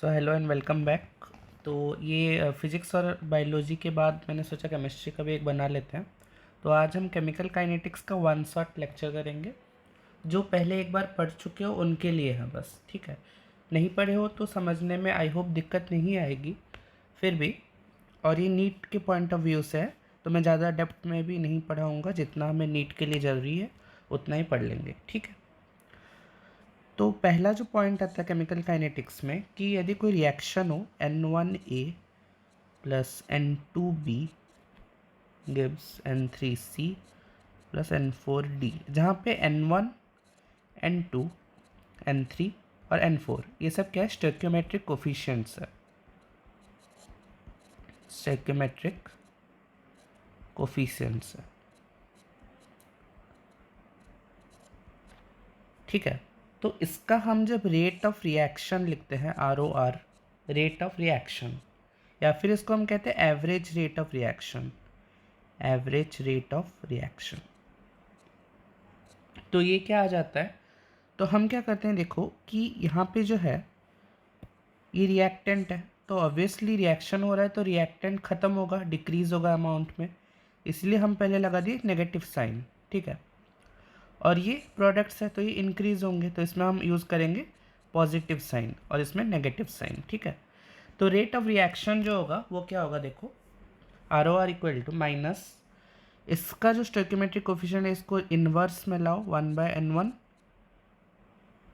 So hello and welcome back. तो ये physics और बायोलॉजी के बाद मैंने सोचा केमिस्ट्री का भी एक बना लेते हैं। तो आज हम केमिकल काइनेटिक्स का वन शॉट लेक्चर करेंगे। जो पहले एक बार पढ़ चुके हो उनके लिए है बस, ठीक है। नहीं पढ़े हो तो समझने में आई होप दिक्कत नहीं आएगी फिर भी। और ये नीट के पॉइंट ऑफ व्यू से है, तो मैं ज़्यादा डेप्थ में भी नहीं पढ़ाऊँगा। जितना हमें नीट के लिए ज़रूरी है उतना ही पढ़ लेंगे, ठीक है। तो पहला जो पॉइंट आता है केमिकल काइनेटिक्स में कि यदि कोई रिएक्शन हो N1A plus N2B gives N3C plus N4D, जहाँ पे N1, N2, N3 और N4 ये सब क्या है, स्टोइकियोमेट्रिक कोफिशिएंट्स है। स्टोइकियोमेट्रिक कोफिशिएंट्स है, ठीक है। तो इसका हम जब रेट ऑफ रिएक्शन लिखते हैं ROR, रेट ऑफ रिएक्शन, या फिर इसको हम कहते हैं average rate of reaction, average rate of reaction. तो ये क्या आ जाता है, तो हम क्या करते हैं, देखो कि यहाँ पे जो है ये रिएक्टेंट है, तो ऑब्वियसली रिएक्शन हो रहा है तो रिएक्टेंट ख़त्म होगा, डिक्रीज़ होगा अमाउंट में, इसलिए हम पहले लगा दिए नेगेटिव साइन, ठीक है। और ये प्रोडक्ट्स है तो ये इंक्रीज़ होंगे, तो इसमें हम यूज़ करेंगे पॉजिटिव साइन और इसमें नेगेटिव साइन, ठीक है। तो रेट ऑफ रिएक्शन जो होगा वो क्या होगा, देखो ROR इक्वल टू माइनस इसका जो स्टोइकियोमेट्रिक कोफिशिएंट है इसको इन्वर्स में लाओ 1/n1,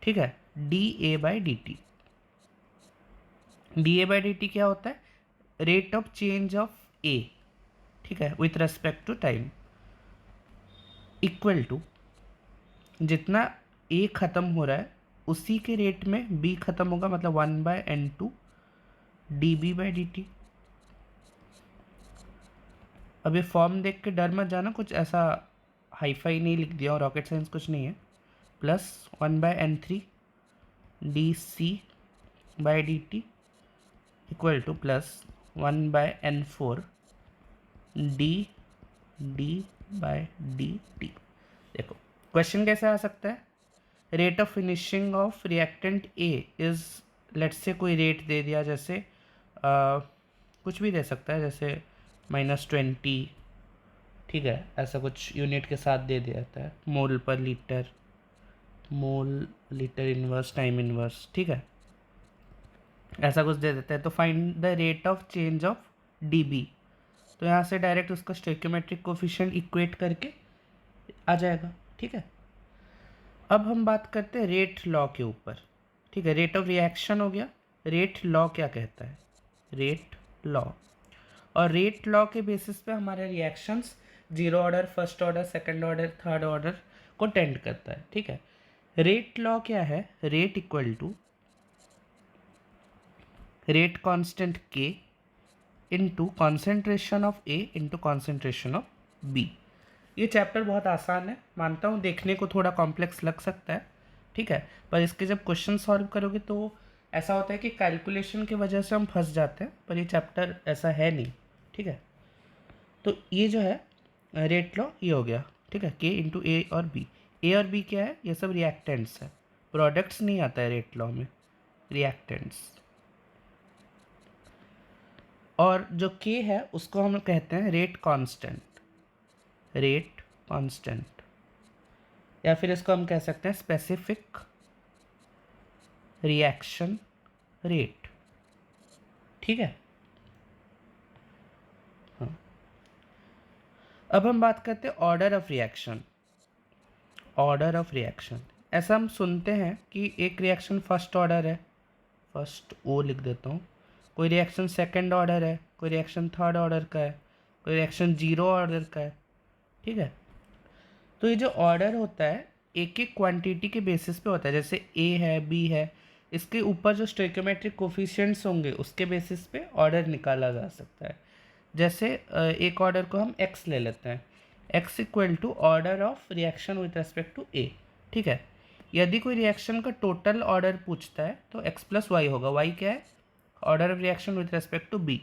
ठीक है, dA/dt। dA/dt क्या होता है, rate of change of A, ठीक है, with respect to time, equal to जितना A ख़त्म हो रहा है उसी के रेट में B ख़त्म होगा, मतलब 1/n2 dB/dt। अब ये फॉर्म देख के डर मत जाना, कुछ ऐसा हाईफाई नहीं लिख दिया और रॉकेट साइंस कुछ नहीं है। Plus 1/n3 dC/dt equal two plus 1/n4 dD/dt। देखो क्वेश्चन कैसे आ सकता है, rate of finishing of reactant A is, let's say कोई रेट दे दिया, जैसे कुछ भी दे सकता है, जैसे -20, ठीक है, ऐसा कुछ यूनिट के साथ दे दिया जाता है, मोल पर लीटर, मोल लीटर इनवर्स टाइम इनवर्स, ठीक है, ऐसा कुछ दे देते हैं। तो find the rate of change of dB, तो यहाँ से डायरेक्ट उसका स्टोइकियोमेट्रिक कोफिशिएंट इक्वेट करके आ जाएगा, ठीक है। अब हम बात करते हैं रेट लॉ के ऊपर, ठीक है। रेट ऑफ रिएक्शन हो गया, रेट लॉ क्या कहता है, रेट लॉ, और रेट लॉ के बेसिस पे हमारे reactions zero order, first order, second order, third order को टेंड करता है, ठीक है। रेट लॉ क्या है, rate equal to rate constant K into concentration of A into concentration of B। ये चैप्टर बहुत आसान है, मानता हूँ देखने को थोड़ा कॉम्प्लेक्स लग सकता है, ठीक है, पर इसके जब क्वेश्चन सॉल्व करोगे तो ऐसा होता है कि कैलकुलेशन की वजह से हम फंस जाते हैं, पर ये चैप्टर ऐसा है नहीं, ठीक है। तो ये जो है रेट लॉ ये हो गया, ठीक है, K इंटू A और B। A और B क्या है, ये सब रिएक्टेंट्स है, प्रोडक्ट्स नहीं आता है रेट लॉ में, रिएक्टेंट्स। और जो K है उसको हम कहते हैं रेट कांस्टेंट, रेट कांस्टेंट, या फिर इसको हम कह सकते हैं स्पेसिफिक रिएक्शन रेट, ठीक है। हाँ, अब हम बात करते हैं order of reaction. Order of reaction, ऐसा हम सुनते हैं कि एक रिएक्शन फर्स्ट ऑर्डर है, फर्स्ट O लिख देता हूँ, कोई रिएक्शन सेकंड ऑर्डर है, कोई रिएक्शन थर्ड ऑर्डर का है, कोई रिएक्शन जीरो ऑर्डर का है, ठीक है। तो ये जो ऑर्डर होता है एक एक क्वांटिटी के बेसिस पे होता है, जैसे A है, B है, इसके ऊपर जो स्टोइकियोमेट्रिक कोफिशिएंट्स होंगे उसके बेसिस पे ऑर्डर निकाला जा सकता है। जैसे एक ऑर्डर को हम X ले लेते हैं, X equal to order of reaction with respect to A, ठीक है। यदि कोई रिएक्शन का टोटल ऑर्डर पूछता है तो X प्लस वाई होगा, Y क्या है, order of reaction with respect to B।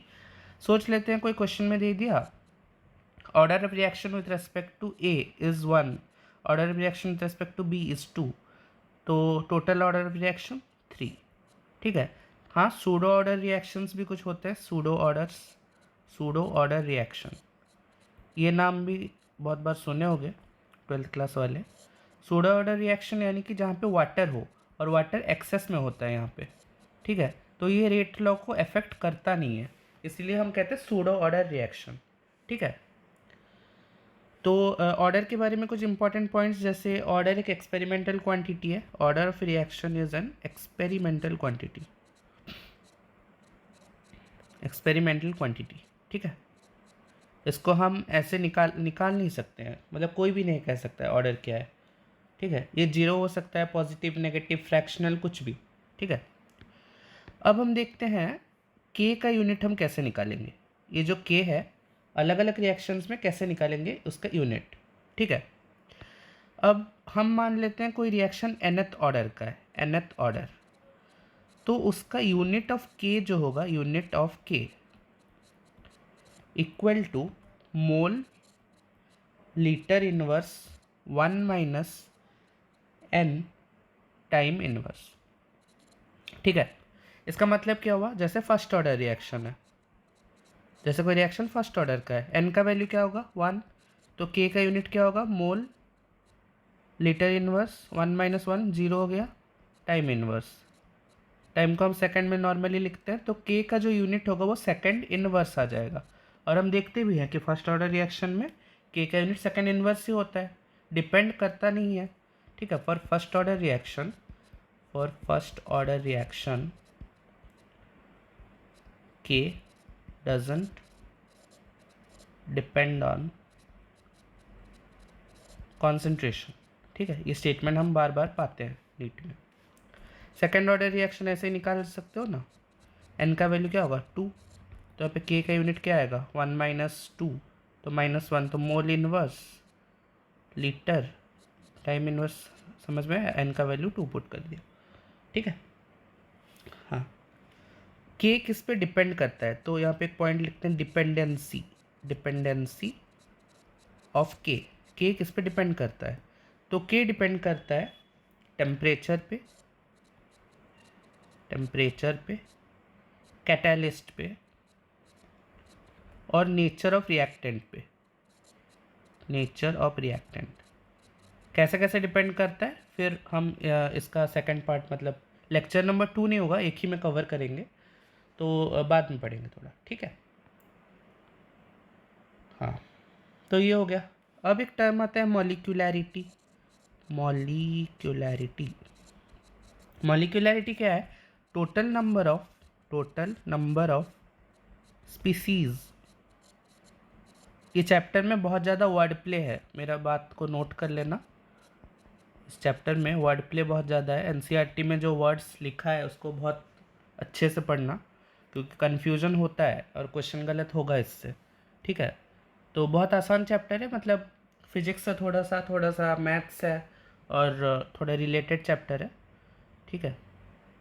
सोच लेते हैं कोई क्वेश्चन में दे दिया order of reaction with respect to A is 1, order of reaction with respect to B is 2, तो total order of reaction 3, ठीक है। हाँ, सूडो ऑर्डर रिएक्शंस भी कुछ होते हैं, सूडो ऑर्डर रिएक्शन, ये नाम भी बहुत बार सुने होंगे 12th क्लास वाले। सूडो ऑर्डर रिएक्शन यानी कि जहाँ पे वाटर हो और वाटर एक्सेस में होता है यहाँ पे, ठीक है, तो ये रेट लॉ को अफेक्ट करता नहीं है, इसलिए हम कहते हैं सूडो ऑर्डर रिएक्शन, ठीक है। तो ऑर्डर के बारे में कुछ इंपॉर्टेंट पॉइंट्स, जैसे ऑर्डर एक एक्सपेरिमेंटल क्वांटिटी है, order of reaction is an experimental quantity, ठीक है। इसको हम ऐसे निकाल नहीं सकते हैं, मतलब कोई भी नहीं कह सकता है ऑर्डर क्या है, ठीक है। ये जीरो हो सकता है, पॉजिटिव, नेगेटिव, फ्रैक्शनल, कुछ भी, ठीक है। अब हम देखते हैं के का यूनिट हम कैसे निकालेंगे, ये जो के है अलग अलग रिएक्शंस में कैसे निकालेंगे उसका यूनिट, ठीक है। अब हम मान लेते हैं कोई रिएक्शन nth ऑर्डर का है, nth ऑर्डर, तो उसका यूनिट ऑफ के जो होगा, unit of K equal to mole litre inverse 1 minus n time inverse, ठीक है। इसका मतलब क्या हुआ, जैसे फर्स्ट ऑर्डर रिएक्शन है, जैसे कोई रिएक्शन फर्स्ट ऑर्डर का है, n का वैल्यू क्या होगा 1, तो k का यूनिट क्या होगा मोल लीटर इनवर्स 1 माइनस 1, 0 हो गया, टाइम इनवर्स, टाइम को हम सेकंड में नॉर्मली लिखते हैं, तो k का जो यूनिट होगा वो सेकंड इनवर्स आ जाएगा। और हम देखते भी हैं कि फर्स्ट ऑर्डर रिएक्शन में k का यूनिट सेकंड इनवर्स ही होता है, डिपेंड करता नहीं है, ठीक है। For first order reaction k doesn't depend on concentration, ठीक है। ये स्टेटमेंट हम बार बार पाते हैं नीट में। सेकेंड ऑर्डर रिएक्शन ऐसे ही निकाल सकते हो ना, n का वैल्यू क्या होगा 2, तो यहाँ पे k का यूनिट क्या आएगा 1 माइनस 2, तो -1, तो mole inverse litre time inverse, समझ में n का वैल्यू 2 पुट कर दिया, ठीक है। हाँ, k किस पे डिपेंड करता है, तो यहाँ पे एक पॉइंट लिखते हैं डिपेंडेंसी ऑफ k किस पे डिपेंड करता है, तो k डिपेंड करता है टेम्परेचर पे, कैटालिस्ट पे और नेचर ऑफ रिएक्टेंट कैसे कैसे डिपेंड करता है, फिर हम इसका सेकंड पार्ट, मतलब लेक्चर नंबर 2 नहीं होगा, एक ही में कवर करेंगे, तो बाद में पढ़ेंगे थोड़ा, ठीक है। हाँ, तो ये हो गया। अब एक टर्म आता है मॉलिक्यूलैरिटी क्या है, टोटल नंबर ऑफ स्पीसीज। ये चैप्टर में बहुत ज़्यादा वर्ड प्ले है, मेरा बात को नोट कर लेना, इस चैप्टर में वर्ड प्ले बहुत ज़्यादा है, एनसीईआरटी में जो वर्ड्स लिखा है उसको बहुत अच्छे से पढ़ना, क्योंकि कन्फ्यूज़न होता है और क्वेश्चन गलत होगा इससे, ठीक है। तो बहुत आसान चैप्टर है, मतलब फिजिक्स से थोड़ा सा मैथ्स है और थोड़ा रिलेटेड चैप्टर है, ठीक है।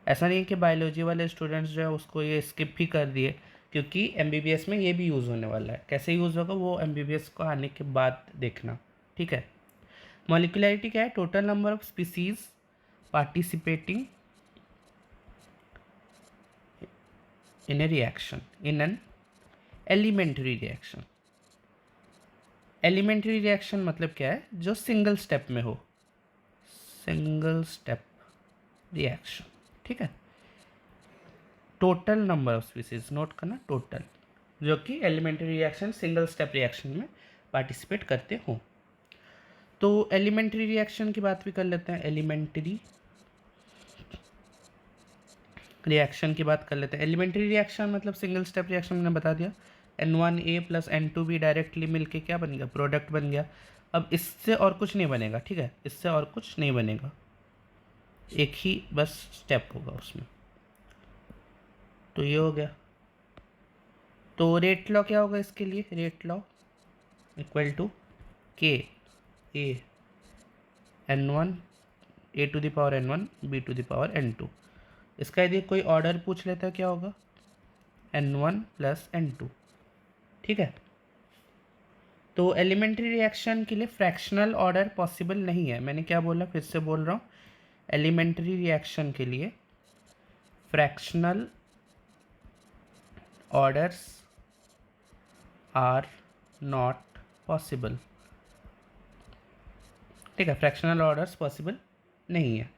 ऐसा नहीं है कि बायोलॉजी वाले स्टूडेंट्स जो है उसको ये स्किप ही कर दिए, क्योंकि एमबीबीएस में ये भी यूज़ होने वाला है, कैसे यूज़ होगा वो एमबीबीएस को आने के बाद देखना, ठीक है। मॉलिक्यूलैरिटी क्या है, total number of species participating in a reaction, in an elementary reaction मतलब क्या है, जो सिंगल स्टेप में हो, सिंगल स्टेप रिएक्शन, ठीक है। Total number of species note करना, टोटल, जो कि elementary reaction single step reaction में पार्टिसिपेट करते हो। तो एलिमेंट्री रिएक्शन की बात भी कर लेते हैं, एलिमेंट्री रिएक्शन मतलब सिंगल स्टेप रिएक्शन, मैंने बता दिया, N1A प्लस N2B डायरेक्टली मिलके क्या बन गया, प्रोडक्ट बन गया। अब इससे और कुछ नहीं बनेगा, ठीक है, इससे और कुछ नहीं बनेगा, एक ही बस स्टेप होगा उसमें, तो ये हो गया। तो रेट लॉ क्या होगा इसके लिए, rate law equal to K A N1 A to the power N1 B to the power N2। इसका यदि कोई ऑर्डर पूछ लेता है क्या होगा, N1 प्लस N2, ठीक है। तो एलिमेंट्री रिएक्शन के लिए फ्रैक्शनल ऑर्डर पॉसिबल नहीं है, मैंने क्या बोला, फिर से बोल रहा हूँ, एलिमेंट्री रिएक्शन के लिए fractional orders are not possible, ठीक है, फ्रैक्शनल ऑर्डर्स पॉसिबल नहीं है।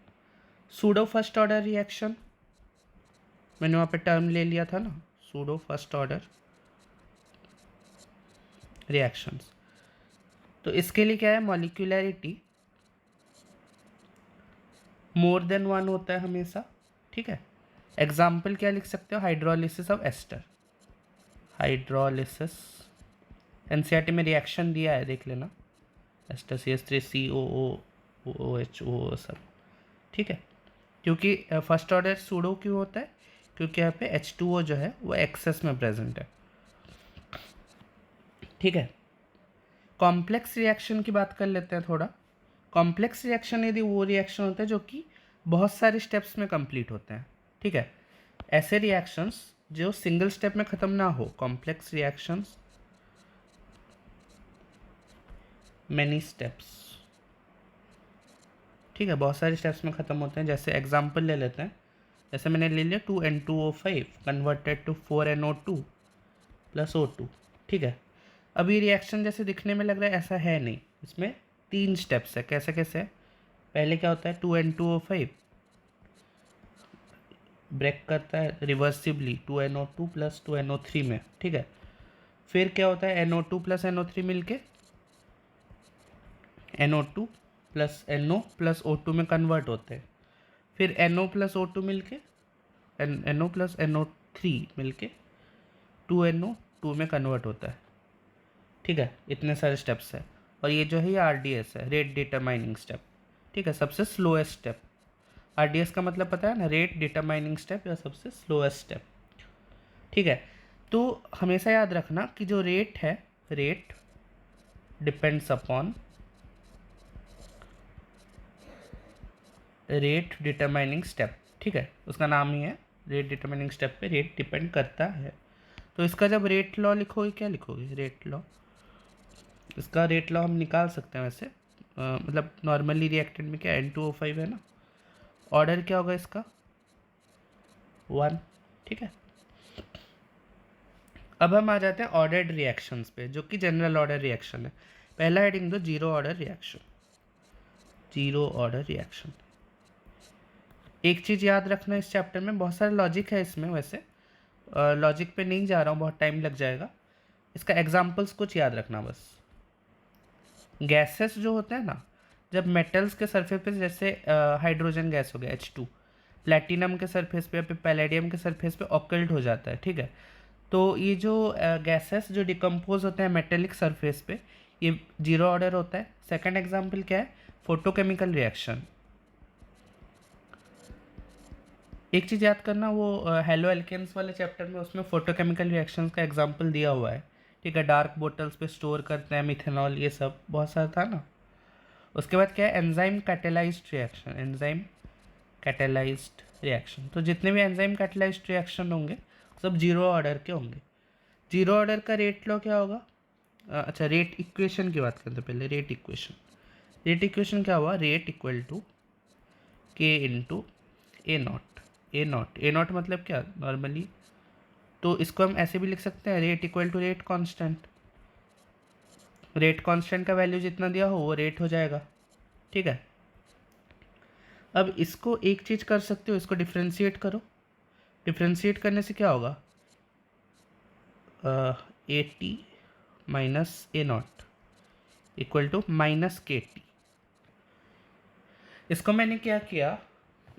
सूडो फर्स्ट ऑर्डर रिएक्शन, मैंने वहाँ पे टर्म ले लिया था ना, सूडो फर्स्ट ऑर्डर रिएक्शंस। तो इसके लिए क्या है, मॉलिक्यूलैरिटी मोर देन वन होता है हमेशा, ठीक है। एग्जाम्पल क्या लिख सकते हो, hydrolysis of ester, hydrolysis, NCERT में रिएक्शन दिया है, देख लेना, एस्टर CH3COOOH सब, ठीक है। क्योंकि फर्स्ट ऑर्डर सूडो क्यों होता है, क्योंकि यहाँ पे H2O जो है वो एक्सेस में प्रेजेंट है, ठीक है। कॉम्प्लेक्स रिएक्शन की बात कर लेते हैं थोड़ा। कॉम्प्लेक्स रिएक्शन यदि वो रिएक्शन होता है जो कि बहुत सारे स्टेप्स में कंप्लीट होते हैं, ठीक है। ऐसे रिएक्शंस जो सिंगल स्टेप में ख़त्म ना हो, कॉम्प्लेक्स रिएक्शंस मैनी स्टेप्स, ठीक है, बहुत सारे स्टेप्स में ख़त्म होते हैं। जैसे एग्जांपल ले लेते हैं, जैसे मैंने ले लिया 2N2O5 converted to 4NO2 plus O2, ठीक है। अब ये रिएक्शन जैसे दिखने में लग रहा है, ऐसा है नहीं, इसमें 3 स्टेप्स है। कैसे कैसे है, पहले क्या होता है, 2N2O5 ब्रेक करता है रिवर्सिबली 2NO2 प्लस 2NO3 में, ठीक है। फिर क्या होता है, NO2 प्लस NO3 मिलके NO2 plus NO plus O2 में कन्वर्ट होते हैं। फिर NO प्लस O2 मिलके NO प्लस NO3 मिलके 2NO2 में कन्वर्ट होता है, ठीक है। इतने सारे स्टेप्स है, और ये जो है ये RDS है, रेट डिटरमाइनिंग स्टेप, ठीक है, सबसे स्लोएस्ट स्टेप। RDS का मतलब पता है ना, रेट डिटरमाइनिंग स्टेप या सबसे स्लोएस्ट स्टेप, ठीक है। तो हमेशा याद रखना कि जो रेट है, rate depends upon rate determining step, ठीक है, उसका नाम ही है, रेट डिटरमाइनिंग स्टेप पे रेट डिपेंड करता है। तो इसका जब रेट लॉ लिखोगे, क्या लिखोगे, रेट लॉ, इसका रेट लॉ हम निकाल सकते हैं वैसे, मतलब नॉर्मली रिएक्टेंट में क्या N2O5 है ना, ऑर्डर क्या होगा इसका 1, ठीक है। अब हम आ जाते हैं ऑर्डर्ड रिएक्शंस पे, जो कि जनरल ऑर्डर रिएक्शन है। पहला हेडिंग दो, zero order reaction, zero order reaction. एक चीज़ याद रखना, इस चैप्टर में बहुत सारा लॉजिक है इसमें, वैसे लॉजिक पे नहीं जा रहा हूँ, बहुत टाइम लग जाएगा। इसका एग्जाम्पल्स कुछ याद रखना बस। गैसेस जो होते हैं ना, जब मेटल्स के सरफेस पे, जैसे हाइड्रोजन गैस हो गया H2, प्लेटिनम के सरफेस पे या फिर पैलेडियम के सरफेस पे ऑक्कल्ट हो जाता है, ठीक है। तो ये जो गैसेस जो डिकम्पोज होते हैं मेटेलिक सरफेस पे, ये जीरो ऑर्डर होता है। सेकंड एग्जांपल क्या है, फोटोकेमिकल रिएक्शन। एक चीज़ याद करना, वो हेलो एल्केन्स वाले चैप्टर में, उसमें फोटोकेमिकल रिएक्शंस का एग्जांपल दिया हुआ है, ठीक है। डार्क बोटल्स पे स्टोर करते हैं मिथेनॉल, ये सब बहुत सारा था ना। उसके बाद क्या है, enzyme catalysed reaction, enzyme catalysed reaction. तो जितने भी एंजाइम कैटेलाइज्ड रिएक्शन होंगे सब जीरो ऑर्डर के होंगे। जीरो ऑर्डर का रेट लॉ क्या होगा, अच्छा रेट इक्वेशन की बात करते हैं पहले, रेट इक्वेशन। रेट इक्वेशन क्या हुआ, रेट इक्वल टू के into A not, A not, A not मतलब क्या नॉर्मली, तो इसको हम ऐसे भी लिख सकते हैं, rate equal to rate constant. Rate constant का वैल्यू जितना दिया हो वो रेट हो जाएगा, ठीक है। अब इसको एक चीज़ कर सकते हो, इसको डिफ्रेंशिएट करो। डिफ्रेंशिएट करने से क्या होगा, A T minus A naught equal to minus K T. इसको मैंने क्या किया,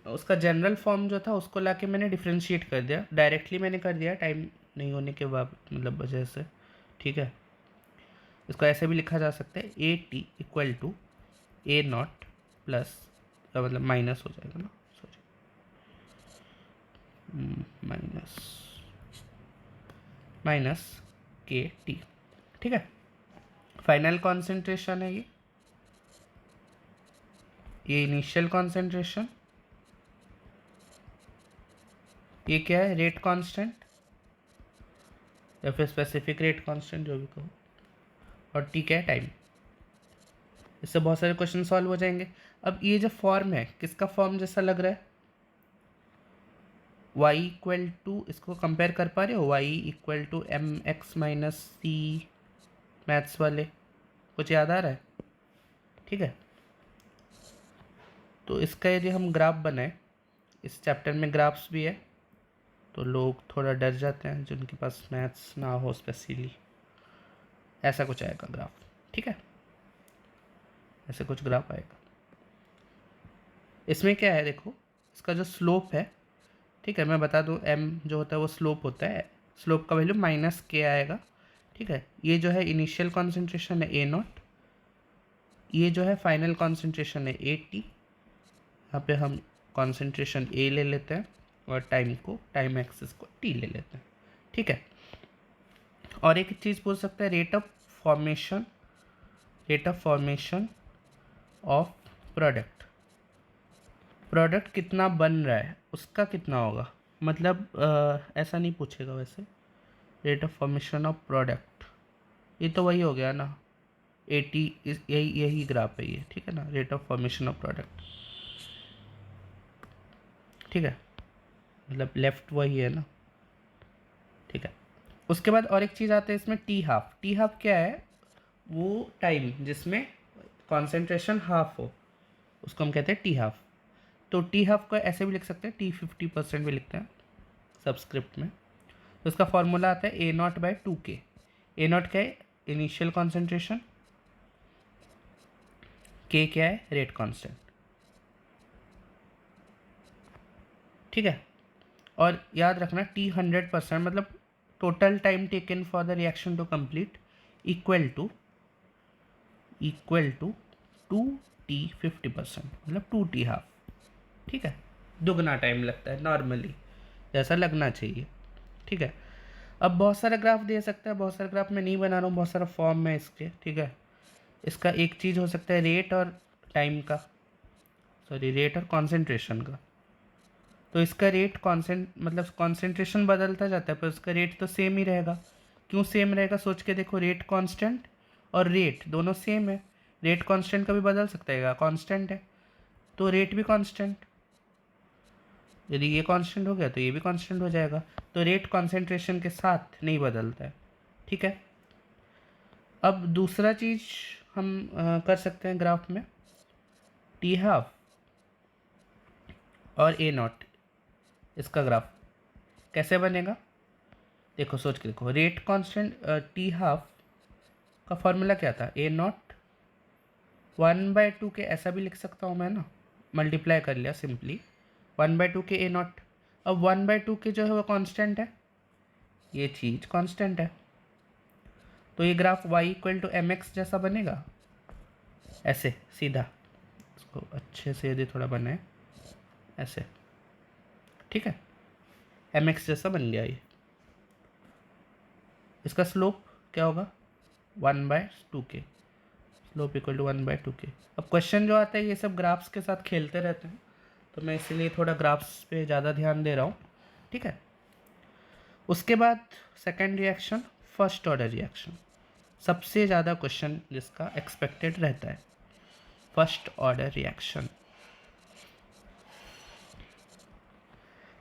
उसका जनरल फॉर्म जो था उसको लाके मैंने डिफ्रेंशिएट कर दिया, डायरेक्टली मैंने कर दिया टाइम नहीं होने के बाद, मतलब वजह से, ठीक है। इसको ऐसे भी लिखा जा सकता है, A T equal to A naught plus, मतलब माइनस हो जाएगा ना, sorry, minus minus K T, ठीक है। फाइनल कॉन्सेंट्रेशन है ये इनिशियल कॉन्सेंट्रेशन, ये क्या है, रेट कांस्टेंट या फिर स्पेसिफिक रेट कांस्टेंट, जो भी कहो, और टी क्या है, टाइम। इससे बहुत सारे क्वेश्चन सॉल्व हो जाएंगे। अब ये जो फॉर्म है, किसका फॉर्म जैसा लग रहा है, वाई इक्वल टू, इसको कंपेयर कर पा रहे हो, Y equal to M X minus C, maths वाले कुछ याद आ रहा है? ठीक है, तो इसका यदि हम ग्राफ बनाए, इस चैप्टर में ग्राफ्स भी है, तो लोग थोड़ा डर जाते हैं जिनके पास मैथ्स ना हो स्पेशली। ऐसा कुछ आएगा ग्राफ, ठीक है, ऐसे कुछ ग्राफ आएगा। इसमें क्या है, देखो इसका जो स्लोप है, ठीक है, मैं बता दूं, एम जो होता है वो स्लोप होता है, स्लोप का वैल्यू माइनस के आएगा, ठीक है। ये जो है इनिशियल कॉन्सेंट्रेशन है ए नॉट, ये जो है फाइनल कॉन्सेंट्रेशन है ए टी, यहाँ पे हम कॉन्सेंट्रेशन ए ले लेते हैं और टाइम एक्सिस को टी ले लेते हैं, ठीक है। और एक चीज़ पूछ सकता है, rate of formation of product कितना बन रहा है, उसका कितना होगा, मतलब ऐसा नहीं पूछेगा वैसे। Rate of formation of product, ये तो वही हो गया ना, 80, यही ग्राफ है ये, ठीक है ना, rate of formation of product, ठीक है, मतलब लेफ्ट वही है ना, ठीक है। उसके बाद और एक चीज़ आता है इसमें, टी हाफ क्या है, वो टाइम जिसमें कॉन्सेंट्रेशन हाफ हो, उसको हम कहते हैं टी हाफ। तो टी हाफ को ऐसे भी लिख सकते हैं, टी 50% भी लिखते हैं सबस्क्रिप्ट में। तो उसका फॉर्मूला आता है A naught by 2K। A naught क्या है, इनिशियल कॉन्सेंट्रेशन, के क्या है, रेट कांस्टेंट, ठीक है। और याद रखना टी 100% मतलब total time taken for the reaction to complete equal to 2T 50%, मतलब 2T हाफ, ठीक है। दुगना टाइम लगता है नॉर्मली, जैसा लगना चाहिए, ठीक है। अब बहुत सारे ग्राफ दे सकता है, बहुत सारे ग्राफ मैं नहीं बना रहा हूँ, बहुत सारा फॉर्म है इसके, ठीक है। इसका एक चीज़ हो सकता है रेट और टाइम का, सॉरी रेट और कॉन्सेंट्रेशन का। तो इसका रेट मतलब कॉन्सेंट्रेशन बदलता जाता है पर उसका रेट तो सेम ही रहेगा। क्यों सेम रहेगा, सोच के देखो, रेट कांस्टेंट और रेट दोनों सेम है, रेट कांस्टेंट कभी बदल सकता है, कांस्टेंट है, तो रेट भी कांस्टेंट, यदि ये कांस्टेंट हो गया तो ये भी कांस्टेंट हो जाएगा। तो रेट कॉन्सेंट्रेशन के साथ नहीं बदलता है, ठीक है। अब दूसरा चीज़ हम कर सकते हैं ग्राफ में, टी हाफ और ए नॉट, इसका ग्राफ कैसे बनेगा, देखो सोच के देखो, रेट कांस्टेंट टी हाफ का फॉर्मूला क्या था, ए नॉट 1/2 के, ऐसा भी लिख सकता हूँ मैं ना, मल्टीप्लाई कर लिया सिंपली 1/2 के ए नॉट। अब 1/2 के जो है वो कांस्टेंट है, ये चीज़ कांस्टेंट है, तो ये graph y equal to M X जैसा बनेगा, ऐसे सीधा, इसको अच्छे से यदि थोड़ा बनाए ऐसे, ठीक है, एम एक्स जैसा बन गया ये। इसका स्लोप क्या होगा, 1/2K, slope equal to 1/2K। अब क्वेश्चन जो आता है ये सब ग्राफ्स के साथ खेलते रहते हैं, तो मैं इसीलिए थोड़ा ग्राफ्स पे ज़्यादा ध्यान दे रहा हूँ, ठीक है। उसके बाद second reaction, first order reaction, सबसे ज़्यादा क्वेश्चन जिसका एक्सपेक्टेड रहता है, फर्स्ट ऑर्डर रिएक्शन।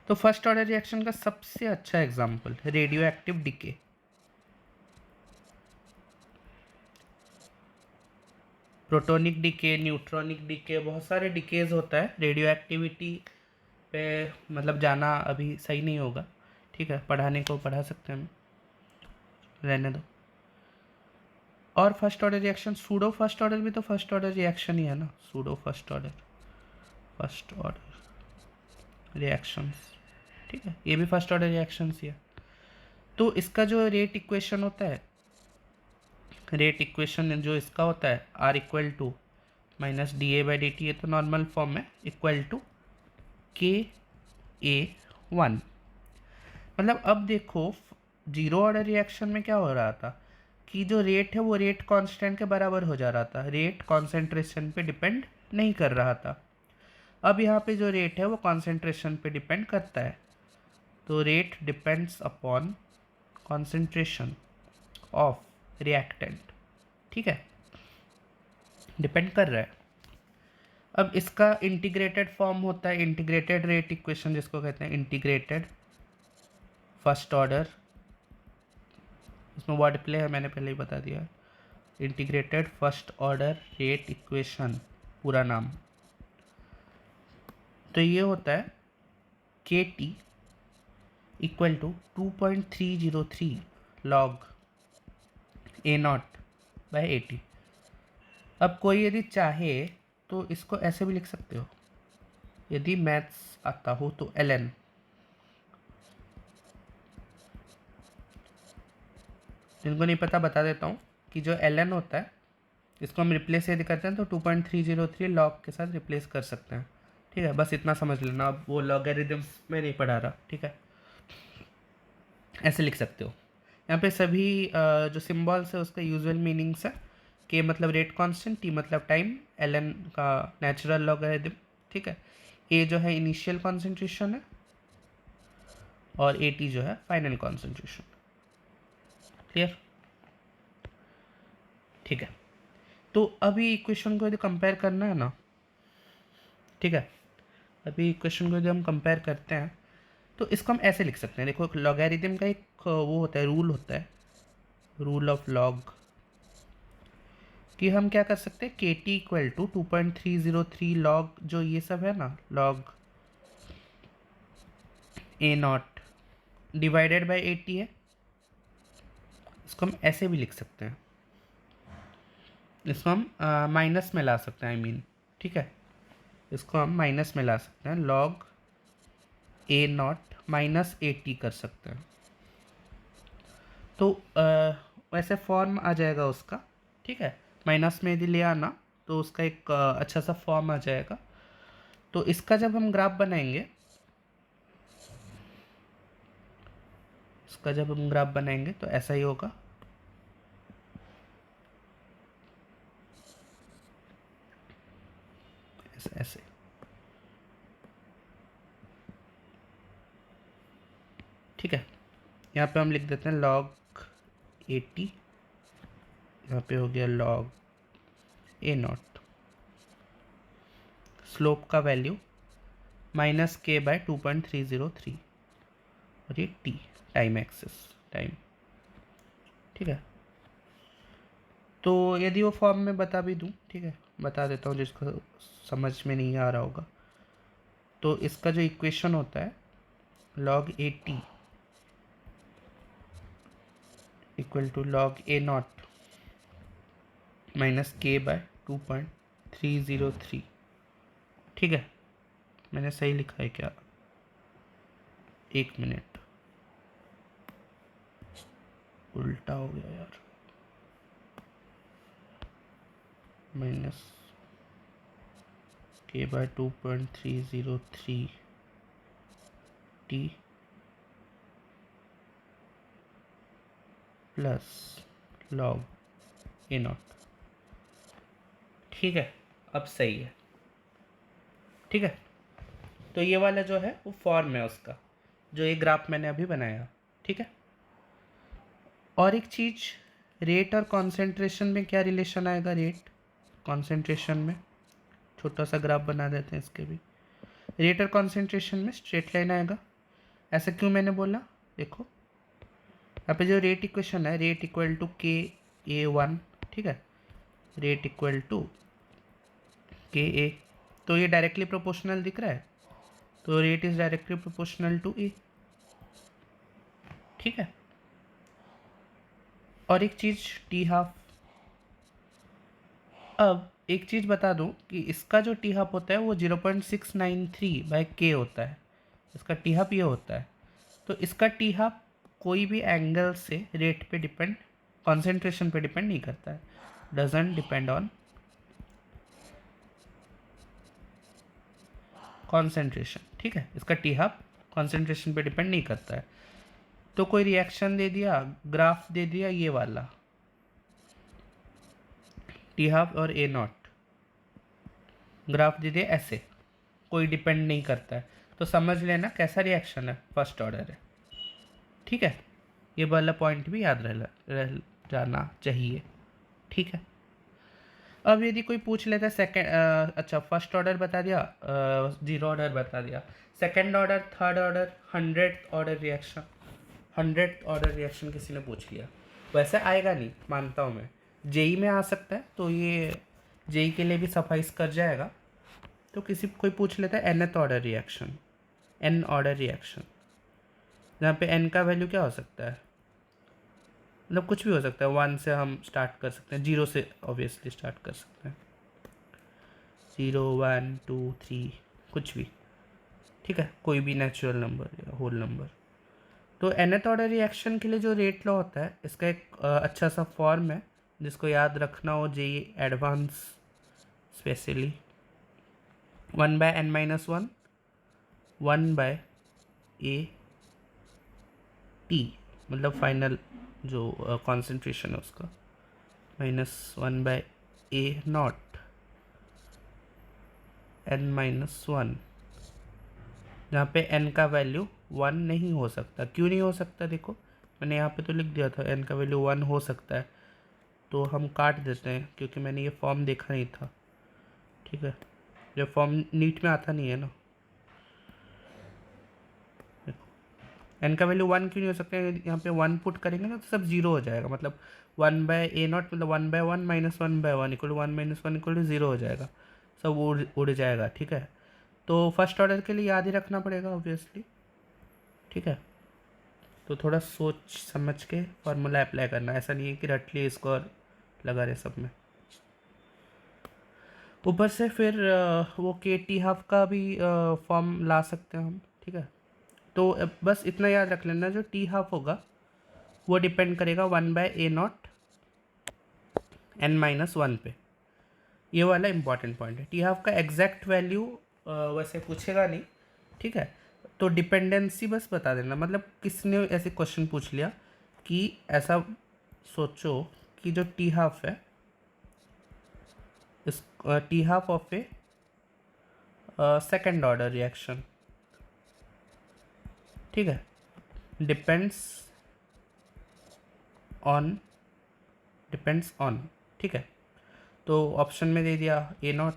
तो फर्स्ट ऑर्डर रिएक्शन का सबसे अच्छा example radio active decay. Protonic decay, neutronic decay, बहुत सारे डिकेज होता है, रेडियो एक्टिविटी पे मतलब जाना अभी सही नहीं होगा, ठीक है, पढ़ाने को पढ़ा सकते हैं हम, रहने दो। और first order reaction, pseudo first order भी तो फर्स्ट ऑर्डर रिएक्शन ही है ना, सूडो फर्स्ट ऑर्डर रिएक्शंस, ठीक है, ये भी फर्स्ट ऑर्डर रिएक्शंस ही है। तो इसका जो रेट इक्वेशन होता है, रेट इक्वेशन जो इसका होता है, R equal to minus D A by D T, ये तो नॉर्मल फॉर्म है, इक्वल टू KA1। मतलब अब देखो जीरो ऑर्डर रिएक्शन में क्या हो रहा था कि जो रेट है वो रेट कांस्टेंट के बराबर हो जा रहा था, रेट कॉन्सेंट्रेशन पे डिपेंड नहीं कर रहा था। अब यहाँ पे जो रेट है वो कॉन्सेंट्रेशन पे डिपेंड करता है, तो rate depends upon concentration of reactant, ठीक है, डिपेंड कर रहा है। अब इसका इंटीग्रेटेड फॉर्म होता है, इंटीग्रेटेड रेट इक्वेशन जिसको कहते हैं, इंटीग्रेटेड फर्स्ट ऑर्डर, इसमें वर्ड प्ले है, मैंने पहले ही बता दिया। Integrated first order rate equation, पूरा नाम। तो ये होता है K T equal to 2.303 log A not by 80। अब कोई यदि चाहे तो इसको ऐसे भी लिख सकते हो, यदि मैथ्स आता हो तो ln, जिनको नहीं पता बता देता हूँ कि जो ln होता है इसको हम रिप्लेस यदि करते हैं तो 2.303 लॉग के साथ रिप्लेस कर सकते हैं। ठीक है, बस इतना समझ लेना। अब वो लॉगरिदम्स में नहीं पढ़ा रहा, ठीक है, ऐसे लिख सकते हो। यहाँ पे सभी जो सिम्बॉल्स है उसका यूजुअल मीनिंग्स है। के मतलब रेट कांस्टेंट, टी मतलब टाइम, ln का नेचुरल लॉगरिदम, ठीक है। ए जो है इनिशियल कॉन्सेंट्रेशन है और ए टी जो है फाइनल कॉन्सेंट्रेशन। क्लियर? ठीक है, तो अभी इक्वेशन को यदि कंपेयर करना है ना, ठीक है, अभी इक्वेशन को यदि हम कंपेयर करते हैं तो इसको हम ऐसे लिख सकते हैं। देखो, लॉगरिदम का एक वो होता है, रूल होता है, रूल ऑफ लॉग, कि हम क्या कर सकते हैं, के टी इक्वल टू 2.303 लॉग, जो ये सब है ना, log A not divided by 80 है। इसको हम ऐसे भी लिख सकते हैं, इसको हम माइनस में ला सकते हैं, आई मीन, ठीक है, इसको हम माइनस में ला सकते हैं, लॉग ए नॉट माइनस 80 कर सकते हैं। तो वैसे फॉर्म आ जाएगा उसका, ठीक है, माइनस में यदि ले आना तो उसका एक अच्छा सा फॉर्म आ जाएगा। तो इसका जब हम ग्राफ बनाएंगे, इसका जब हम ग्राफ बनाएंगे तो ऐसा ही होगा। ऐसे ऐसे, ठीक है। यहाँ पे हम लिख देते हैं log 80, यहाँ पे हो गया log ए नॉट, स्लोप का वैल्यू माइनस के बाय 2.303, और ये टी टाइम एक्सेस, टाइम, ठीक है। तो यदि वो फॉर्म में बता भी दूँ, ठीक है, बता देता हूँ जिसको समझ में नहीं आ रहा होगा। तो इसका जो इक्वेशन होता है, log 80 equal to log A not minus K by 2.303, ठीक है। मैंने सही लिखा है क्या? एक मिनट, उल्टा हो गया यार, minus K by 2.303 T plus log A not, ठीक है, अब सही है, ठीक है। तो ये वाला जो है वो फॉर्म है उसका, जो ये ग्राफ मैंने अभी बनाया, ठीक है। और एक चीज़, रेट और कॉन्सेंट्रेशन में क्या रिलेशन आएगा, रेट कॉन्सेंट्रेशन में, छोटा सा ग्राफ बना देते हैं इसके भी। रेट और कॉन्सेंट्रेशन में स्ट्रेट लाइन आएगा। ऐसा क्यों मैंने बोला, देखो यहाँ पे जो रेट इक्वेशन है, रेट इक्वल टू के ए वन, ठीक है, रेट इक्वल टू के ए, तो ये डायरेक्टली प्रोपोर्शनल दिख रहा है, तो rate is directly proportional to A, ठीक है। और एक चीज़, टी हाफ, अब एक चीज़ बता दूं कि इसका जो टी हाफ होता है वो 0.693 बाय के होता है, इसका टी हाफ ये होता है। तो इसका टी हाफ कोई भी एंगल से रेट पे डिपेंड, कॉन्सेंट्रेशन पे डिपेंड नहीं करता है, डजेंट डिपेंड ऑन कॉन्सेंट्रेशन, ठीक है। इसका टी हाफ कॉन्सेंट्रेशन पे डिपेंड नहीं करता है। तो कोई रिएक्शन दे दिया, ग्राफ दे दिया ये वाला, टी हाफ और ए नॉट, ग्राफ दे दिया ऐसे, कोई डिपेंड नहीं करता है, तो समझ लेना कैसा रिएक्शन है, फर्स्ट ऑर्डर है, ठीक है। ये वाला पॉइंट भी याद रह जाना चाहिए, ठीक है। अब यदि कोई पूछ लेता है सेकेंड, अच्छा फर्स्ट ऑर्डर बता दिया, जीरो ऑर्डर बता दिया, second order, third order, 100th order reaction, 100th order reaction किसी ने पूछ लिया, वैसे आएगा नहीं, मानता हूँ मैं, जेई में आ सकता है, तो ये जेई के लिए भी सफाइस कर जाएगा। तो कोई पूछ लेता है nth order reaction, n order reaction, जहाँ पे n का वैल्यू क्या हो सकता है, मतलब कुछ भी हो सकता है, 1 से हम स्टार्ट कर सकते हैं, 0 से ऑब्वियसली स्टार्ट कर सकते हैं, 0 1 2 3 कुछ भी, ठीक है, कोई भी नेचुरल नंबर या होल नंबर। तो nth ऑर्डर रिएक्शन के लिए जो रेट लॉ होता है, इसका एक अच्छा सा फॉर्म है जिसको याद रखना हो JEE advance specially, 1/n-1 1/a(t), मतलब फाइनल जो कॉन्सेंट्रेशन है उसका, -1/a0 n-1, जहाँ पे n का वैल्यू 1 नहीं हो सकता। क्यों नहीं हो सकता, देखो मैंने यहाँ पे तो लिख दिया था n का वैल्यू 1 हो सकता है, तो हम काट देते हैं क्योंकि मैंने ये फॉर्म देखा नहीं था, ठीक है, ये फॉर्म नीट में आता नहीं है ना। n का वैल्यू 1 क्यों नहीं हो सकता है, यहाँ पे 1 पुट करेंगे ना तो सब 0 हो जाएगा, मतलब 1/a0 मतलब 1/1 - 1/1 = 1 - 1 = 0 हो जाएगा, सब उड़ जाएगा, ठीक है। तो फर्स्ट ऑर्डर के लिए याद ही रखना पड़ेगा ऑब्वियसली, ठीक है। तो थोड़ा सोच समझ के फॉर्मूला अप्लाई करना, ऐसा नहीं है कि रट लिए इसको और लगा रहे सब में। ऊपर से फिर वो k(t½ का भी फॉर्म ला सकते हैं हम, ठीक है। तो बस इतना याद रख लेना, जो t½ होगा वो डिपेंड करेगा 1/a0 n-1 पे, ये वाला इंपॉर्टेंट पॉइंट है। t½ का एग्जैक्ट वैल्यू वैसे पूछेगा नहीं, ठीक है, तो डिपेंडेंसी बस बता देना, मतलब किसने ऐसे क्वेश्चन पूछ लिया कि ऐसा सोचो कि जो t½ है, इस t½ of A second order reaction, ठीक है, डिपेंड्स ऑन, ठीक है। तो ऑप्शन में दे दिया a0,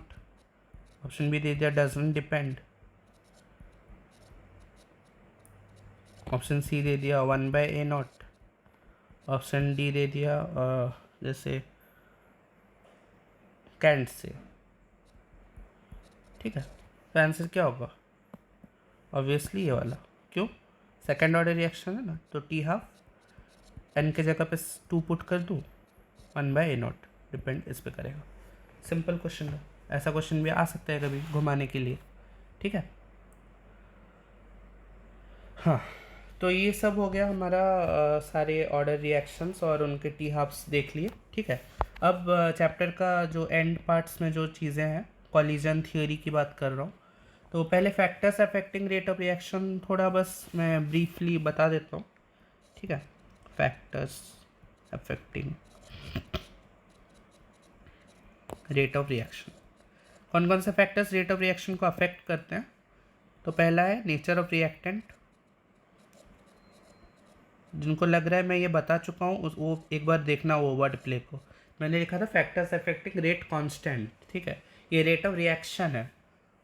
ऑप्शन भी दे दिया डजंट डिपेंड, ऑप्शन सी दे दिया 1/a0, ऑप्शन डी दे दिया जैसे कैंट से, ठीक है। तो आंसर क्या होगा, ऑब्वियसली ये वाला, क्यों, सेकेंड ऑर्डर रिएक्शन है ना, तो t½ n के जगह पे 2 पुट कर दूँ, 1/a0 डिपेंड इस पे करेगा। सिंपल क्वेश्चन है, ऐसा क्वेश्चन भी आ सकता है कभी घुमाने के लिए, ठीक है। हाँ, तो ये सब हो गया हमारा सारे ऑर्डर रिएक्शंस और उनके t½ देख लिए, ठीक है। अब चैप्टर का जो एंड पार्ट्स में जो चीज़ें हैं, कॉलिजन थियोरी की बात कर रहा हूँ। तो पहले factors affecting rate of reaction थोड़ा बस मैं ब्रीफली बता देता हूँ, ठीक है। Factors affecting rate of reaction, कौन कौन से फैक्टर्स रेट ऑफ रिएक्शन को अफेक्ट करते हैं। तो पहला है नेचर ऑफ रिएक्टेंट, जिनको लग रहा है मैं ये बता चुका हूँ वो एक बार देखना वो वर्ड प्ले को, मैंने लिखा था फैक्टर्स अफेक्टिंग रेट कांस्टेंट, ठीक है, ये रेट ऑफ रिएक्शन है,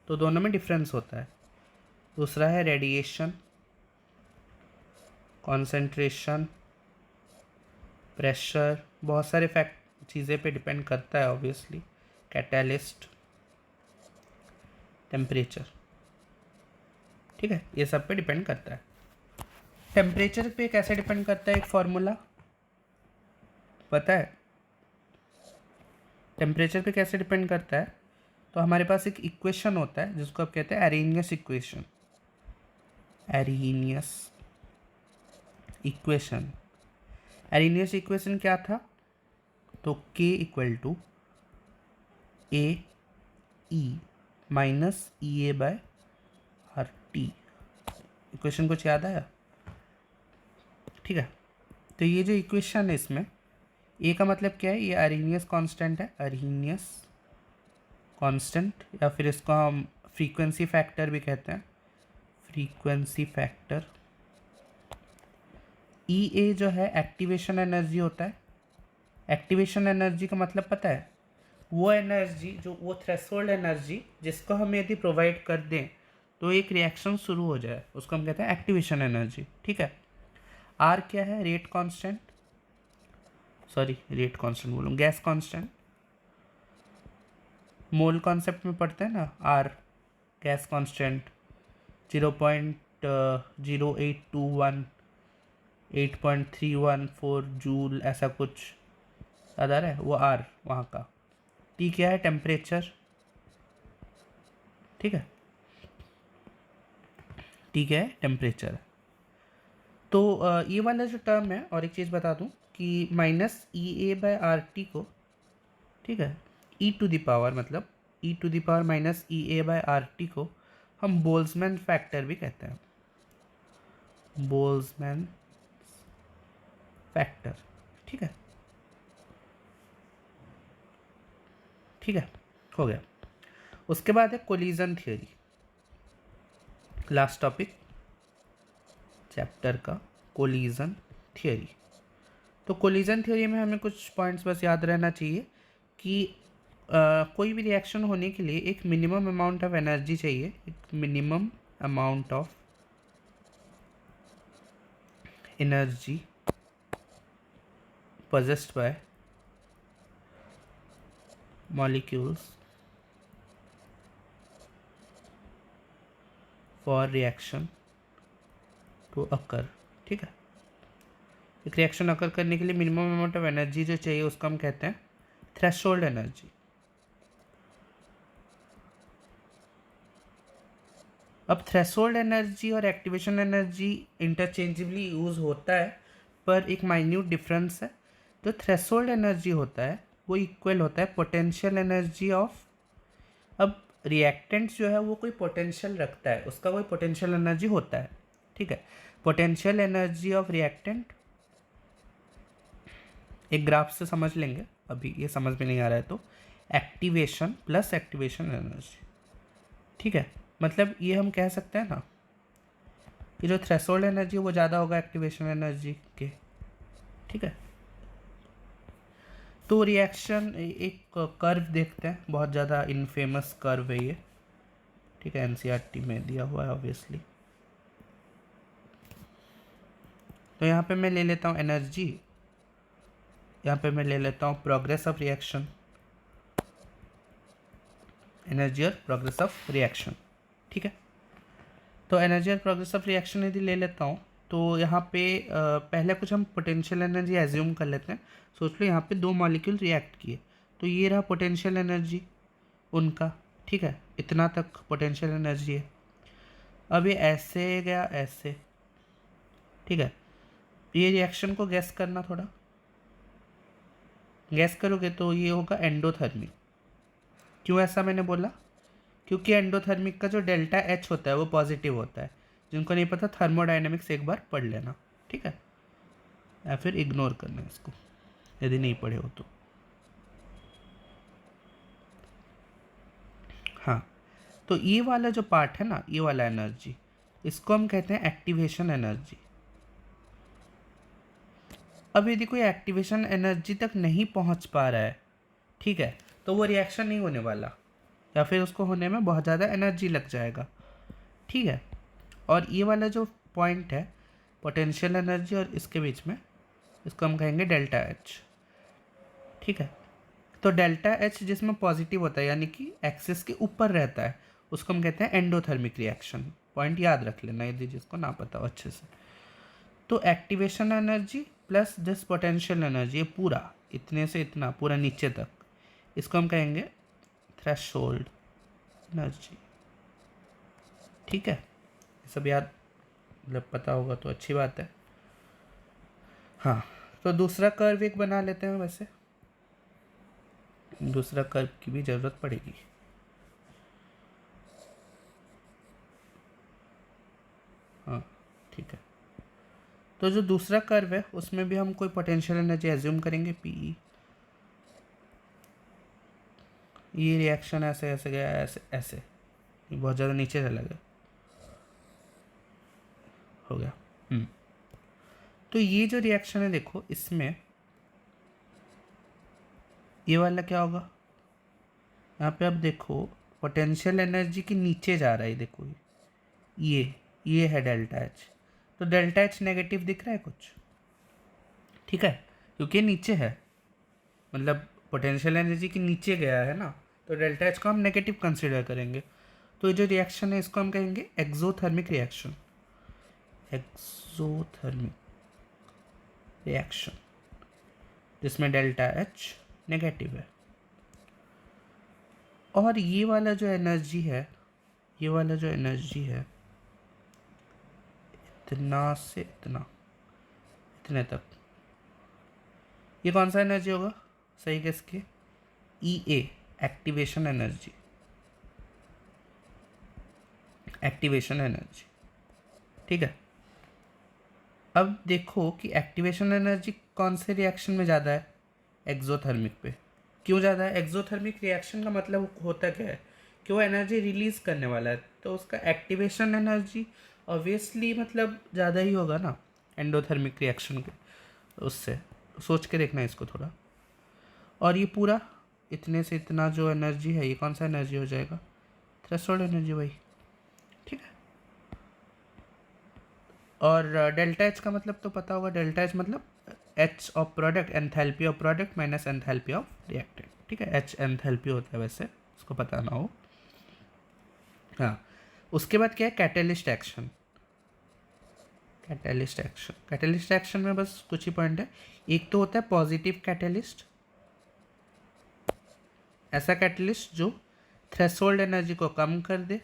तो दोनों में डिफरेंस होता है। दूसरा है रेडिएशन, कॉन्सेंट्रेशन, प्रेशर, बहुत सारे चीज़ें पे डिपेंड करता है ऑब्वियसली, कैटलिस्ट, टेम्परेचर, ठीक है, ये सब पे डिपेंड करता है। टेम्परेचर पे कैसे डिपेंड करता है, एक फॉर्मूला पता है, टेम्परेचर पे कैसे डिपेंड करता है। तो हमारे पास एक इक्वेशन होता है जिसको आप कहते हैं erroneous equation, erroneous equation, erroneous equation क्या था, तो K = AE - EA/RT, इक्वेशन कुछ याद आया, ठीक है। तो ये जो इक्वेशन है इसमें ए का मतलब क्या है, ये अरेनियस कांस्टेंट है, अरेनियस कांस्टेंट, या फिर इसको हम फ्रीक्वेंसी फैक्टर भी कहते हैं, फ्रीक्वेंसी फैक्टर। E जो है एक्टिवेशन एनर्जी होता है, एक्टिवेशन एनर्जी का मतलब पता है, वो एनर्जी जो वो थ्रेशोल्ड एनर्जी जिसको हम यदि प्रोवाइड कर दें तो एक रिएक्शन शुरू हो जाए, उसको हम कहते हैं एक्टिवेशन एनर्जी, ठीक है। आर क्या है? Rate constant, sorry rate constant बोलूँ, गैस कांस्टेंट। मोल कॉन्सेप्ट में पढ़ते हैं ना, आर गैस कांस्टेंट 0.0821 8.314 जूल, ऐसा कुछ याद आ रहा है, वो आर वहाँ का। टी क्या है? टेम्परेचर, ठीक है, टी क्या है? टेम्परेचर। तो ये वाला जो टर्म है, और एक चीज़ बता दूँ कि minus E A by R T को, ठीक है, ई टू द पावर, मतलब E to the power minus E A by R T को हम बोल्ट्जमैन फैक्टर भी कहते हैं, बोल्ट्जमैन फैक्टर, ठीक है, ठीक है, हो गया। उसके बाद है collision theory, last topic chapter का, कोलिजन थियोरी। तो कोलिजन थ्योरी में हमें कुछ पॉइंट्स बस याद रहना चाहिए कि कोई भी रिएक्शन होने के लिए एक मिनिमम अमाउंट ऑफ एनर्जी चाहिए, एक minimum amount of energy possessed by molecules for reaction to occur, ठीक है। एक रिएक्शन अकर करने के लिए मिनिमम अमाउंट ऑफ एनर्जी जो चाहिए उसको हम कहते हैं थ्रेशोल्ड एनर्जी। अब थ्रेशोल्ड एनर्जी और एक्टिवेशन एनर्जी इंटरचेंजेबली यूज़ होता है, पर एक माइन्यूट डिफरेंस है। जो थ्रेशोल्ड एनर्जी होता है वो इक्वल होता है पोटेंशियल एनर्जी ऑफ, अब रिएक्टेंट्स जो है वो कोई पोटेंशियल रखता है, उसका कोई पोटेंशियल एनर्जी होता है, ठीक है। पोटेंशियल एनर्जी ऑफ रिएक्टेंट एक ग्राफ से समझ लेंगे, अभी ये समझ में नहीं आ रहा है तो एक्टिवेशन प्लस एक्टिवेशन एनर्जी, ठीक है। मतलब ये हम कह सकते हैं ना कि जो थ्रेशोल्ड एनर्जी वो ज़्यादा होगा एक्टिवेशन एनर्जी के, ठीक है। तो रिएक्शन एक कर्व देखते हैं, बहुत ज़्यादा इनफेमस कर्व है ये, ठीक है, एनसीईआरटी में दिया हुआ है ऑब्वियसली। तो यहाँ पे मैं ले लेता हूँ एनर्जी, यहाँ पे मैं ले लेता हूँ प्रोग्रेस ऑफ रिएक्शन, एनर्जी और प्रोग्रेस ऑफ रिएक्शन, ठीक है। तो एनर्जी और प्रोग्रेस ऑफ रिएक्शन यदि ले लेता हूँ तो यहाँ पे पहले कुछ हम पोटेंशियल एनर्जी एज्यूम कर लेते हैं। सोच लो यहाँ पे दो मॉलिक्यूल रिएक्ट किए, तो ये रहा पोटेंशियल एनर्जी उनका, ठीक है, इतना तक पोटेंशियल एनर्जी है। अब ये ऐसे गया ऐसे, ठीक है। ये रिएक्शन को गैस करना, थोड़ा गैस करोगे तो ये होगा एंडोथर्मिक। क्यों ऐसा मैंने बोला? क्योंकि एंडोथर्मिक का जो डेल्टा एच होता है वो पॉजिटिव होता है। जिनको नहीं पता थर्मोडाइनमिक्स एक बार पढ़ लेना, ठीक है, या फिर इग्नोर करना इसको यदि नहीं पढ़े हो तो। हाँ, तो ये वाला जो पार्ट है ना, ये वाला एनर्जी, इसको हम कहते हैं एक्टिवेशन एनर्जी। अब यदि कोई एक्टिवेशन एनर्जी तक नहीं पहुंच पा रहा है, ठीक है, तो वो रिएक्शन नहीं होने वाला, या फिर उसको होने में बहुत ज़्यादा एनर्जी लग जाएगा, ठीक है। और ये वाला जो पॉइंट है पोटेंशियल एनर्जी और इसके बीच में, इसको हम कहेंगे डेल्टा एच, ठीक है। तो डेल्टा एच जिसमें पॉजिटिव होता है, यानी कि एक्सिस के ऊपर रहता है, उसको हम कहते हैं एंडोथर्मिक रिएक्शन। पॉइंट याद रख लेना यदि जिसको ना पता हो अच्छे से। तो activation energy plus this potential energy, ये पूरा इतने से इतना पूरा नीचे तक, इसको हम कहेंगे थ्रेशोल्ड एनर्जी, ठीक है। ये सब याद मतलब पता होगा तो अच्छी बात है। हाँ, तो दूसरा कर्व एक बना लेते हैं, वैसे दूसरा कर्व की भी ज़रूरत पड़ेगी। हाँ, ठीक है। तो जो दूसरा कर्व है उसमें भी हम कोई पोटेंशियल एनर्जी एज्यूम करेंगे, पी। ये रिएक्शन ऐसे ऐसे गया, ऐसे ऐसे, ये बहुत ज़्यादा नीचे चला गया, हो गया। तो ये जो रिएक्शन है देखो, इसमें ये वाला क्या होगा, यहाँ पे अब देखो पोटेंशियल एनर्जी के नीचे जा रहा है, देखो ये है डेल्टा एच, तो डेल्टा एच नेगेटिव दिख रहा है कुछ, ठीक है, क्योंकि नीचे है, मतलब पोटेंशियल एनर्जी के नीचे गया है ना, तो डेल्टा एच को हम नेगेटिव कंसिडर करेंगे। तो ये जो रिएक्शन है इसको हम कहेंगे एक्सोथर्मिक रिएक्शन, एक्सोथर्मिक रिएक्शन, जिसमें डेल्टा एच नेगेटिव है। और ये वाला जो एनर्जी है, ये वाला जो एनर्जी है, इतना से इतना, इतने तक, ये कौन सा एनर्जी होगा? सही गेस के, ई ए, एक्टिवेशन एनर्जी, एक्टिवेशन एनर्जी, ठीक है। अब देखो कि एक्टिवेशन एनर्जी कौन से रिएक्शन में ज़्यादा है? एक्सोथर्मिक पे। क्यों ज़्यादा है? एक्सोथर्मिक रिएक्शन का मतलब होता क्या है कि वो एनर्जी रिलीज़ करने वाला है, तो उसका एक्टिवेशन एनर्जी ऑब्वियसली मतलब ज़्यादा ही होगा ना एंडोथर्मिक रिएक्शन के उससे। सोच के देखना इसको थोड़ा। और ये पूरा इतने से इतना जो एनर्जी है, ये कौन सा एनर्जी हो जाएगा? थ्रेशोल्ड एनर्जी भाई, ठीक है। और डेल्टा एच का मतलब तो पता होगा, डेल्टा एच मतलब H of product, enthalpy of product minus enthalpy of reactant, ठीक है। एच एंथैल्पी होता है वैसे, उसको पता ना हो। हाँ, उसके बाद क्या है? Catalyst action. Catalyst action, catalyst action में बस कुछ ही पॉइंट है। एक तो होता है पॉजिटिव कैटेलिस्ट, ऐसा कैटेलिस्ट जो थ्रेशोल्ड एनर्जी को कम कर दे,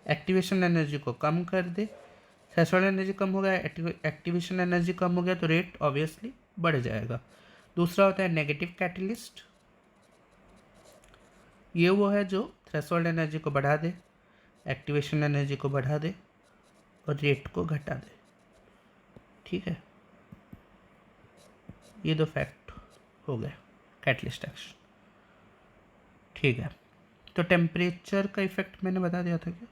एक्टिवेशन एनर्जी को कम कर दे। थ्रेशोल्ड एनर्जी कम हो गया, एक्टिवेशन एनर्जी कम हो गया, तो रेट ऑब्वियसली बढ़ जाएगा। दूसरा होता है नेगेटिव कैटेलिस्ट, ये वो है जो थ्रेशोल्ड एनर्जी को बढ़ा दे, एक्टिवेशन एनर्जी को बढ़ा दे और रेट को घटा दे, ठीक है। ये दो फैक्ट हो गए कैटलिस्ट एक्शन, ठीक है। तो टेम्परेचर का इफेक्ट मैंने बता दिया था क्या?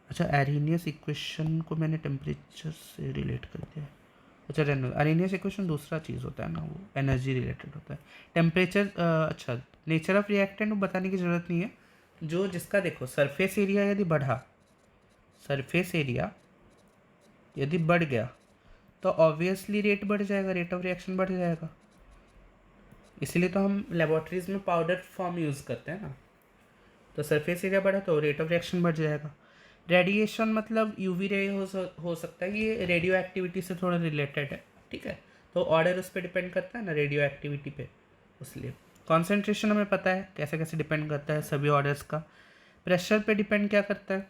अच्छा, एरिनियस इक्वेशन को मैंने टेम्परेचर से रिलेट कर दिया। अच्छा, एरिनियस इक्वेशन दूसरा चीज़ होता है ना, वो एनर्जी रिलेटेड होता है। टेम्परेचर, अच्छा, नेचर ऑफ रिएक्टेंट बताने की ज़रूरत नहीं है। जो जिसका देखो सरफेस एरिया यदि बढ़ा, सरफेस एरिया यदि बढ़ गया तो ऑब्वियसली रेट बढ़ जाएगा, रेट ऑफ रिएक्शन बढ़ जाएगा। इसीलिए तो हम लेबोरेटरीज में पाउडर फॉर्म यूज़ करते हैं ना। तो सरफेस एरिया बढ़ा तो रेट ऑफ रिएक्शन बढ़ जाएगा। रेडिएशन मतलब यूवी रे हो सकता है, ये रेडियो एक्टिविटी से थोड़ा रिलेटेड है, ठीक है। तो ऑर्डर उस पर डिपेंड करता है ना, रेडियो एक्टिविटी पे, इसलिए कॉन्सेंट्रेशन हमें पता है कैसे कैसे डिपेंड करता है सभी ऑर्डर्स का। प्रेशर पे डिपेंड क्या करता है?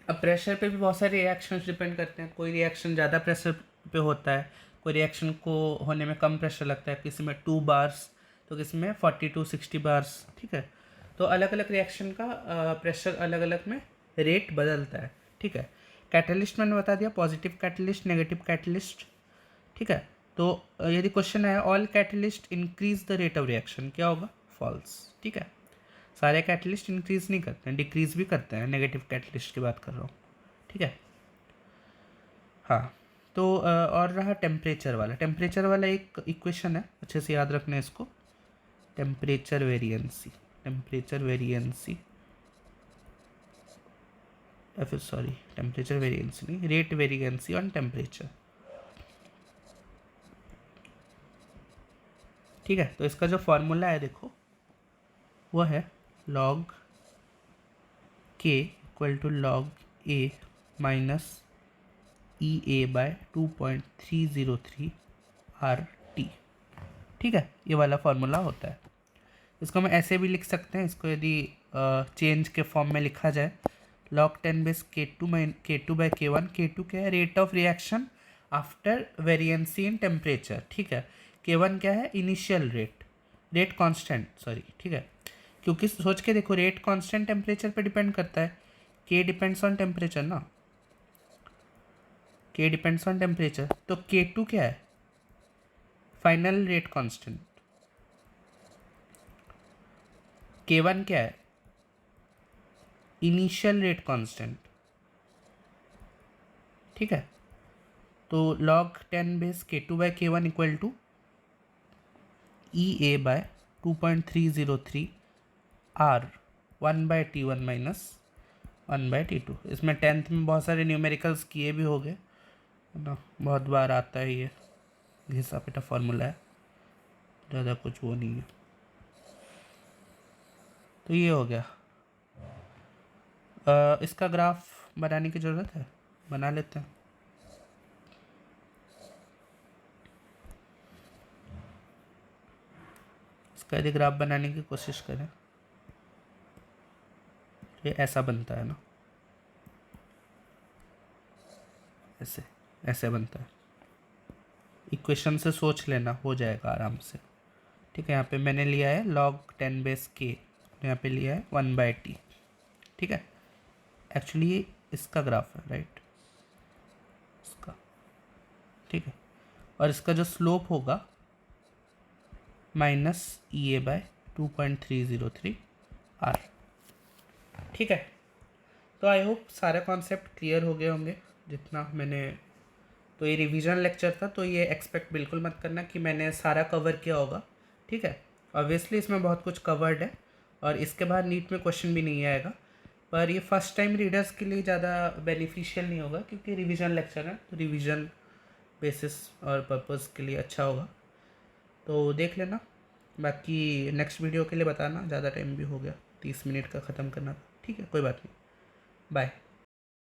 अब प्रेशर पे भी बहुत सारे रिएक्शंस डिपेंड करते हैं। कोई रिएक्शन ज़्यादा प्रेशर पे होता है, कोई रिएक्शन को होने में कम प्रेशर लगता है, किसी में 2 बार्स तो किसी में 40 to 60 बार्स, ठीक है। तो अलग अलग रिएक्शन का प्रेशर अलग अलग में रेट बदलता है, ठीक है। कैटलिस्ट मैंने बता दिया, पॉजिटिव कैटलिस्ट, नेगेटिव कैटलिस्ट, ठीक है। तो यदि क्वेश्चन है all catalyst increase the rate of reaction, क्या होगा? फॉल्स, ठीक है। सारे कैटलिस्ट इंक्रीज नहीं करते हैं, डिक्रीज भी करते हैं। नेगेटिव कैटलिस्ट की बात कर रहा हूँ, ठीक है। हाँ, तो और रहा टेम्परेचर वाला। टेम्परेचर वाला एक इक्वेशन है, अच्छे से याद रखना है इसको। टेम्परेचर वेरिएंसी, टेम्परेचर वेरिएंसी, या फिर सॉरी, टेम्परेचर वेरिएंसी नहीं, रेट वेरिएंसी ऑन टेम्परेचर, ठीक है। तो इसका जो फॉर्मूला है देखो, वो है log k equal to log a minus E A by 2.303 R T, ठीक है। ये वाला फॉर्मूला होता है। इसको हम ऐसे भी लिख सकते हैं, इसको यदि चेंज के फॉर्म में लिखा जाए, log 10 base K2 by K1। K2 क्या है? Rate of reaction after variance in temperature, ठीक है। K1 क्या है? Initial rate, rate constant, sorry, ठीक है। क्योंकि सोच के देखो, रेट कांस्टेंट टेम्परेचर पे डिपेंड करता है। K डिपेंड्स ऑन टेम्परेचर ना, K डिपेंड्स ऑन टेम्परेचर। तो K2 क्या है? Final rate constant. K1 क्या है? इनिशियल रेट कांस्टेंट, ठीक है। तो log 10 base K2 by K1 equal to E A by 2.303 R 1 by T1 minus 1/T2। इसमें 10th में बहुत सारे न्यूमेरिकल्स किए भी हो गए है ना, बहुत बार आता है ये घिसा पिटा फॉर्मूला है, ज़्यादा कुछ वो नहीं है। तो ये हो गया। इसका ग्राफ बनाने की ज़रूरत है, बना लेते हैं। इसका यदि ग्राफ बनाने की कोशिश करें, ये ऐसा बनता है ना, ऐसे ऐसे बनता है। इक्वेशन से सोच लेना, हो जाएगा आराम से। ठीक है, यहाँ पे मैंने लिया है log 10/k, यहाँ पे लिया है 1/t। ठीक है, एक्चुअली ये इसका ग्राफ है, राइट, इसका। ठीक है, और इसका जो स्लोप होगा -EA/2.303 r। ठीक है, तो आई होप सारे कॉन्सेप्ट क्लियर हो गए होंगे जितना मैंने। तो ये रिवीजन लेक्चर था, तो ये एक्सपेक्ट बिल्कुल मत करना कि मैंने सारा कवर किया होगा। ठीक है, ऑब्वियसली इसमें बहुत कुछ कवर्ड है और इसके बाद नीट में क्वेश्चन भी नहीं आएगा, पर ये फर्स्ट टाइम रीडर्स के लिए ज़्यादा बेनिफिशियल नहीं होगा क्योंकि रिवीजन लेक्चर है, तो रिवीजन बेसिस और पर्पस के लिए अच्छा होगा। तो देख लेना, बाकी नेक्स्ट वीडियो के लिए बताना, ज़्यादा टाइम भी हो गया, 30 मिनट का ख़त्म करना था। ठीक है, कोई बात नहीं, बाय।